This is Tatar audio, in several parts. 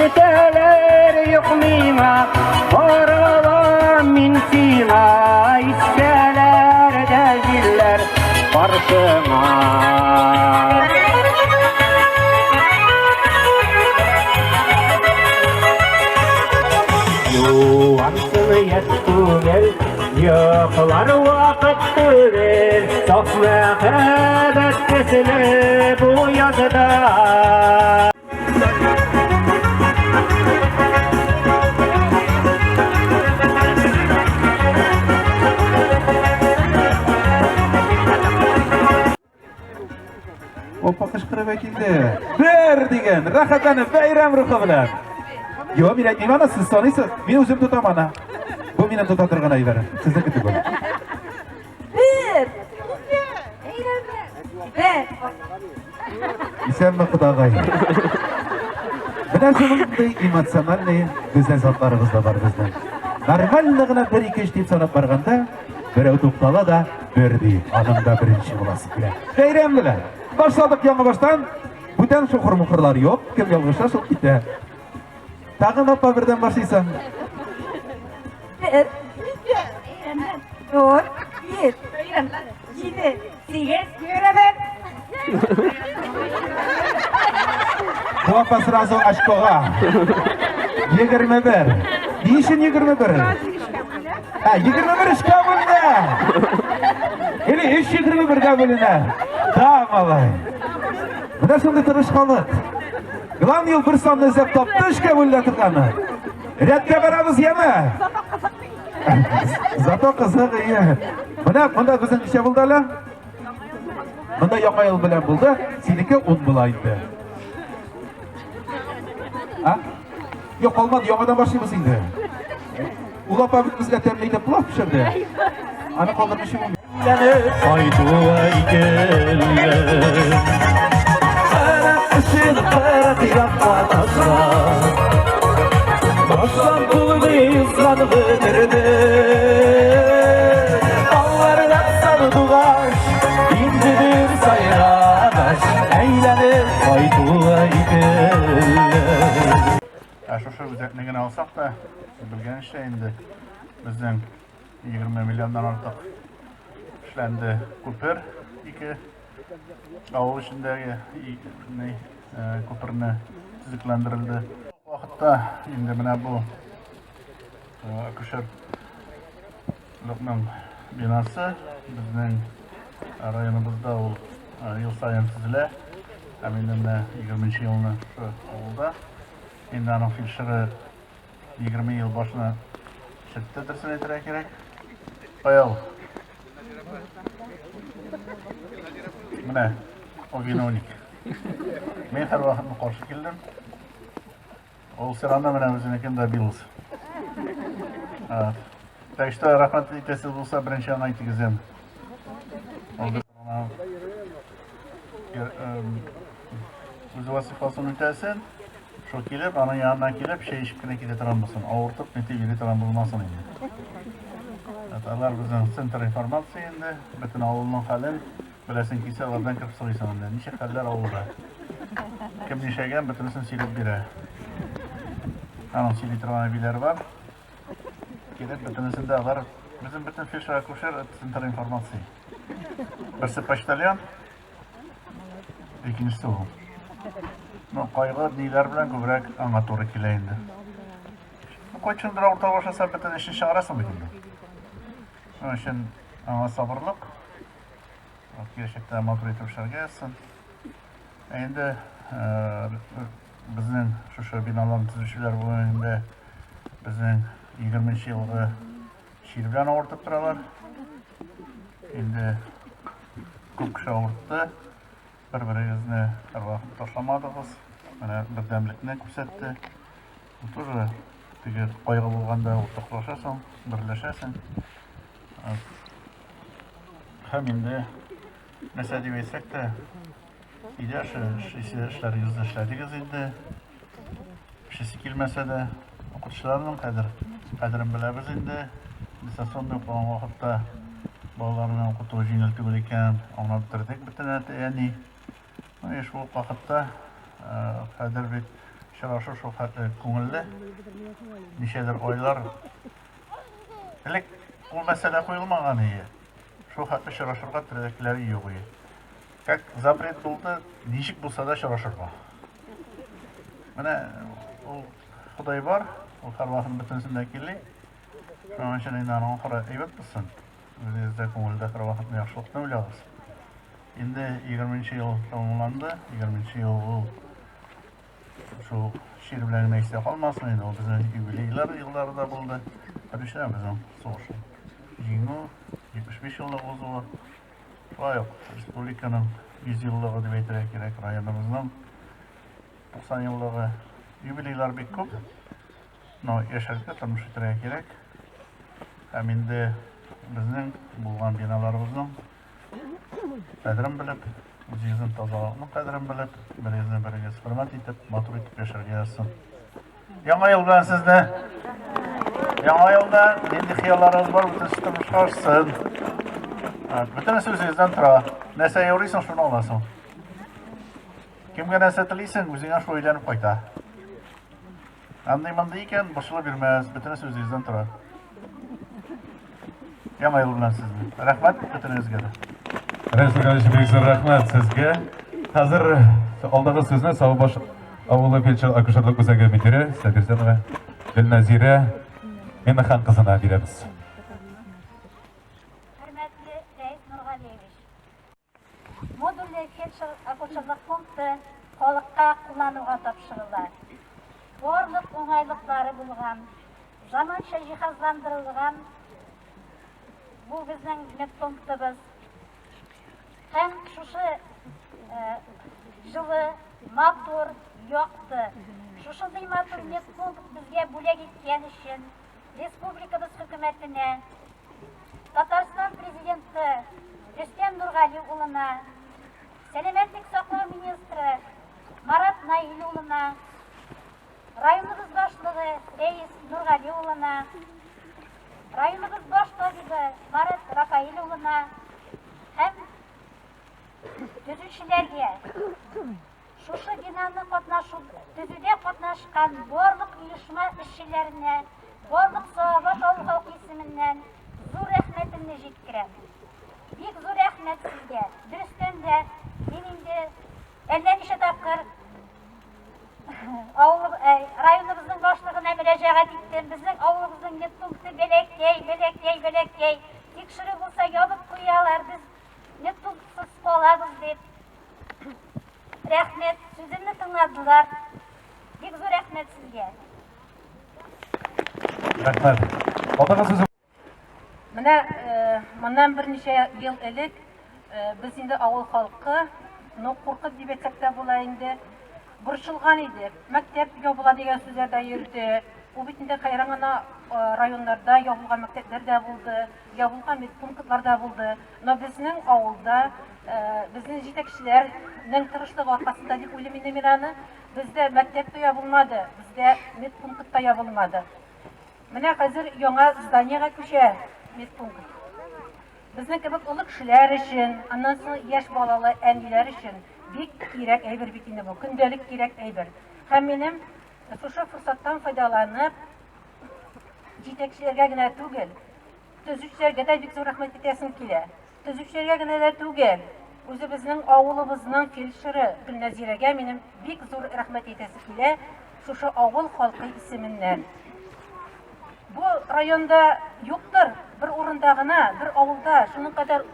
İlteler yıkmima, oralan min sina, içseler de ziller başıma. Yuvansını yettuler, yıkılar vakıttırır, sofra kadar kesili bu yazıda. Oppa kışkırıp ekildi. Bir degen, rahatlanıp bayram ruhu bilen. Yo, men aytmayman, siz soniysiz. Men o'zim tutaman. Bu meni tuta turgan aylar. Sizniki tugun. Bir. Bir. Isenmi Xudog'ay. Bilasizmi bunday emotsional go'zal zotlarimiz da bor bizning. Normalligina 1-2 deb sanab borganda, birov to'xtala da berdi. Odamda birinchi bo'lasiz bilan. Bayram bilan. Başladık yanı baştan. Bütün şu kurmukurlar yok. Kim yalgışlar çok gitti. Tağın hoppa birden başlaysan. Bir. Dört. Bir. Yedi. Sekiz. Yürüdün. Bu hoppa sırası aşkoğa. 21. Değişin 21. Ha 21 işka bölüne. Hele iş 21'de bölüne. Tamam alay. Buna şimdi tırışkalık. Gılan yıl bir sonda izlep toptu işke bölüne tıkanı. Redde baramiz yeme. Zato kızık iyi. Bunda bizim işe buldu ala. Bunda yoqa yıl bilen buldu. Seniki 10 bulaydı. Ha? Yok olmadı. Yoqadan başlayımız indi. Ulap abi bizle temleyde pulak pişirdi. Ana kaldırmışım onu. Ayduay geller Kara ışıl kara kıyakla taşla Başlan kulunu izladı verdi Ağlardan sarı duvar İncidir sayradaş Eğlenir ayduay geller Şu özetligini alsak da bilgen işte indi bizden 20 milyondan artık işlendi köpür. İki avul içindeki köpürünü tüzüklendirildi. O vakitte indi bana bu akışırlıkның binası bizden rayonumuzda o yıl sayın tüzüle. Eminimle 20. yılını şu oldu. Şimdi onun filşiri 20 yıl başına çıktı dersin etire gerek. Bayal. Mine, o gün 12. Men her vakit karşı geldim. O sırada mene bizimkin de biliriz. Evet. Da işte rahmetli itesiz olsa birinci yana itigizem. Oldu sonra o'z vazifasini o'tasin. Shu kelib, ana yanına kelib, şey ishkina ketadigan ağırtıp netib yetadigan bo'lmasin endi. Atalar bizning sentr informatsiya endi, butun avulning halin bilasin kelsa, ulardan kirib so'raysan endi. Necha xallar avulda. Kim nishagan butunisini silib beradi. Ana silib turgan bilar bor. Kelib butunisida ular bizim bütün filtr akuşer sentr informatsiya. Birisi pochtalyon, ikincisi o. Qayg'ı neyler bilen ko'proq anga to'g'ri kelaydi. Qachondir o'rta boshlasa bitta ishni chiqarasan bugun. Shuning uchun anga sabrlik. Kelajakda motor etishlarga yetsin. Endi bizning shu binolarni tuzuvchilar bo'limida bizning 20-yilgi she'r bilan o'rtab turalar. Endi ko'p kishi o'rtdi. Bir-biringizni har vaqt tashlamadingiz. Mana birdamlikni ko'rsatdi. Тоже теге кайгы булганда уртаклашасың, берләшәсең. Һәм инде нәрсә дип әйтсәк тә, эшләрегезне эшләдегез инде. Шисе килмәсә дә, укытучыларның кадерен беләбез инде. Дистанционный укыган вакытта балаларны укыту җиңел түгел икән, аңлап бетердек бөтен әни. Шул вакытта хәзер бит очрашу шул хәтле күңелле. Ничәдер айлар элек ул мәсьәлә куелмаган иде. Шул хәтле очрашырга теләкләре юк иде. Как запрет булды, ничек булса да очрашырга. Менә ул Ходай бар, ул һәрвакыт бөтенсендә килә. Шуның өчен инде аның хәле әйбәт булсын. Үзегездә күңелдә һәрвакыт яхшылыкны уйлagыз. Инде 20нче ел тәмамланды. 20нче ел ул шул шир белән генә истә калмасын инде. Ул безнең юбилейлар еллары да булды. Хәбишә безнең сугыш. Җиңү 75 еллык узуы. Шулай ук республиканың 100 еллыгы дип әйтергә кирәк, районыбызның 90 еллыгы. Юбилейлар бик күп. Но яшәргә, тормыш итәргә кирәк. Һәм инде безнең булган биналарыбызның кадерен белеп, үзегезнең тазалыкның кадерен белеп, берегезне-берегез хөрмәт итеп, матур итеп яшәргә язсын. Яңа ел белән сезне. Яңа елда нинди хыялларыгыз бар, бөтен тормышка ашсын. Бөтен үзегездән тора. Нәрсә яурыйсың, шуны аласың. Кемгә нәрсә телисең, үзеңә шул өйләнеп кайта. Андый-мандый икән, башылы бирмәс, бөтен үзегездән тора. Яңа ел белән сезне. Рәхмәт бөтенегезгә дә. Рәхмәт сезгә. Хәзер алдагы сүзне Савбаш авылы фельдшер акушерлык үзәге мөдире Сабирҗанова Гөлназира Минахан кызына бирәбез. Hörmətli Rəis Nurğaliyeviç, modulli felçer akuşçılık punktu халыкка kullanığa tapşırılar. Барлык уңайлыклары булган, заманча җиһазландырылган бу безнең медпунктыбыз. Һәм шушы җылы, матур, якты, шушындый матур медпункт безгә бүләк иткән өчен республикабыз хөкүмәтенә, Татарстан президенты Рөстәм Нургали улына, сәламәтлек саклау министры Марат Наил улына, районыбыз башлыгы Рәис Нургали улына, районыбыз баш табибы Марат Рафаил улына һәм төзүчеләргә, шушы бинаны төзүдә катнашкан барлык оешма эшчеләренә, барлык Савбаш авыл халкы исеменнән зур рәхмәтемне җиткерәм. Бик зур рәхмәт сезгә. Дөрестән дә мин инде әллә ничә тапкыр районыбызның башлыгына мөрәҗәгать иттем. Безнең авылыбызның медпункты бәләкәй. Тикшерү булса ябып куялар, без медпунктсыз калабыз дип. Рәхмәт, сүземне тыңладылар. Бик зур рәхмәт сезгә. Рәхмәт. Алдагы сүз Менә моннан берничә ел элек без инде авыл халкы, куркып дип әйтсәк тә була инде, борчылган идек. Мәктәп ябыла дигән сүзләр дә йөрде. Ул бит инде хәйран гына районнарда ябылган мәктәпләр дә булды, ябылган медпунктлар да булды. Но безнең авылда безнең җитәкчеләрнең тырышлыгы аркасында дип уйлыйм инде мин аны, бездә мәктәп тә ябылмады, бездә медпункт та ябылмады. Менә хәзер яңа зданиягә күчә медпункт. Безнең кебек олы кешеләр өчен, аннан соң яшь балалы әниләр өчен бик кирәк әйбер бит инде бу, көндәлек кирәк әйбер. Һәм минем шушы форсаттан файдаланып, җитәкчеләргә генә түгел, төзүчеләргә дә бик зур рәхмәт итәсем килә. Төзүчеләргә генә дә түгел, үзебезнең авылыбызның фельдшеры Гөлназирәгә минем бик зур рәхмәт итәсем килә, шушы авыл халкы исеменнән. Бу районда юктыр, бер урында гына, бер авылда шуның кадәр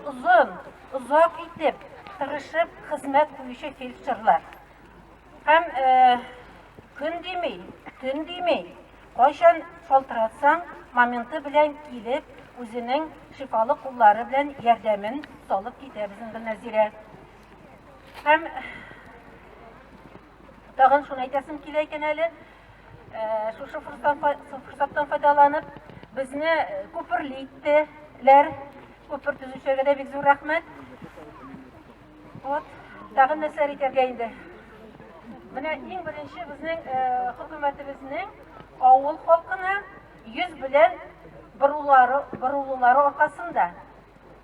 озак итеп тырышып хезмәт куючы фельдшерлар. Һәм көн димей, төн димей, кайчан шалтыратсаң, моменты белән килеп, үзенең шифалы куллары белән ярдәмен салып китә безнең Гөлназирә. Һәм тагын шуны әйтәсем килә икән әле, шушы форсаттан файдаланып, безне күперле иттеләр. Күпер төзүчеләргә дә бик зур рәхмәт. Вот, тагын нәрсәләр әйтергә инде. Менә иң беренче безнең хөкүмәтебезнең авыл халкына 100 белән борылулары аркасында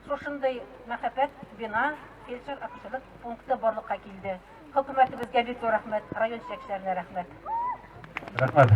шушындай мәхәббәт бина, фельдшер акушерлык пункты барлыкка килде. Хөкүмәтебезгә бик зур рәхмәт, район җитәкчеләренә рәхмәт. Рәхмәт.